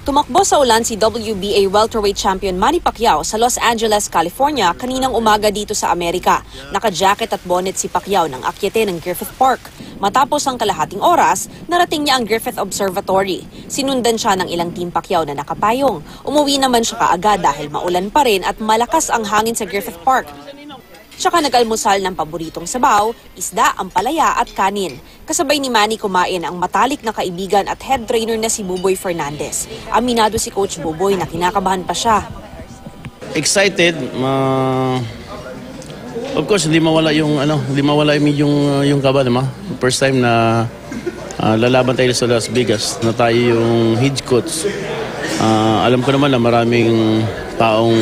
Tumakbo sa ulan si WBA welterweight champion Manny Pacquiao sa Los Angeles, California kaninang umaga dito sa Amerika. Naka-jacket at bonnet si Pacquiao ng akyate ng Griffith Park. Matapos ang kalahating oras, narating niya ang Griffith Observatory. Sinundan siya ng ilang team Pacquiao na nakapayong. Umuwi naman siya kaagad dahil maulan pa rin at malakas ang hangin sa Griffith Park. Tsaka nag-almusal ng paboritong sabaw, isda, ampalaya at kanin. Kasabay ni Manny kumain ang matalik na kaibigan at head trainer na si Buboy Fernandez. Aminado si Coach Buboy na kinakabahan pa siya. Excited. Of course, hindi mawala yung kaba, diba? First time na lalaban tayo sa Las Vegas na tayo yung head coach. Alam ko naman na maraming taong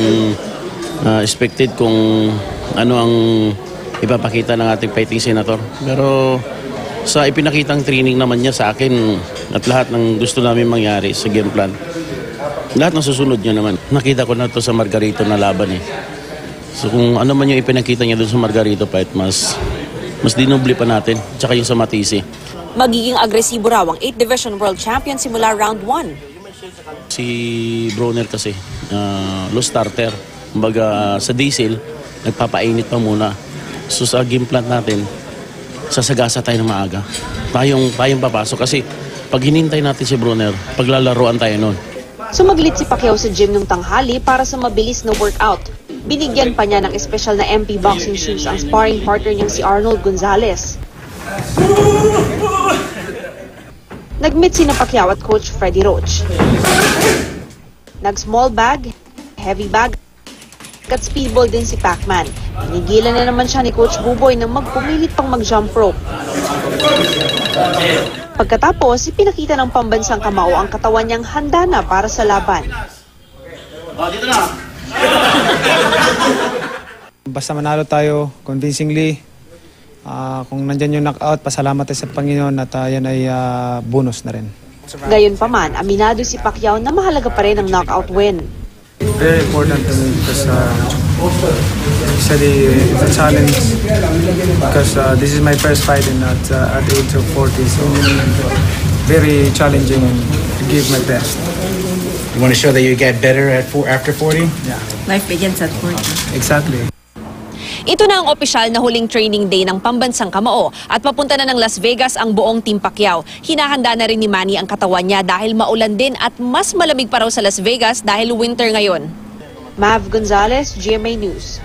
expected kung ano ang ipapakita ng ating fighting senator. Pero sa ipinakitang training naman niya sa akin at lahat ng gusto namin mangyari sa game plan, lahat ng susunod niya naman. Nakita ko na to sa Margarito na laban eh. So kung ano man yung ipinakita niya doon sa Margarito fight, mas dinubli pa natin. Tsaka yung sa Matisi. Magiging agresibo raw ang 8th Division World Champion simula round 1. Si Broner kasi, low starter. Kumbaga sa diesel, nagpapainit pa muna. So sa game plan natin, sasagasa tayo ng maaga. Tayong papasok kasi pag hinintay natin si Broner, paglalaroan tayo nun. Sumaglit si Pacquiao sa gym ng tanghali para sa mabilis na workout. Binigyan pa niya ng espesyal na MP boxing shoes ang sparring partner niyang si Arnold Gonzalez. Nag-meet sina Pacquiao at Coach Freddie Roach. Nag-small bag, heavy bag, at speedball din si Pacman. Pinigilan na naman siya ni Coach Buboy na magpumilit pang mag-jump rope. Pagkatapos, ipinakita ng pambansang kamao ang katawan niyang handa na para sa laban. Dito na! Basta manalo tayo convincingly. Kung nandyan yung knockout, pasalamat tayo sa Panginoon at yan ay bonus na rin. Gayon pa man, aminado si Pacquiao na mahalaga pa rin ang knockout win. Very important to me because it's a challenge because this is my first fight at the age of 40, so very challenging and to give my best. You want to show that you get better after 40? Yeah. Life begins at 40. Exactly. Ito na ang opisyal na huling training day ng pambansang kamao at papunta na ng Las Vegas ang buong Team Pacquiao. Hinahanda na rin ni Manny ang katawan niya dahil maulan din at mas malamig pa raw sa Las Vegas dahil winter ngayon. Mav Gonzalez, GMA News.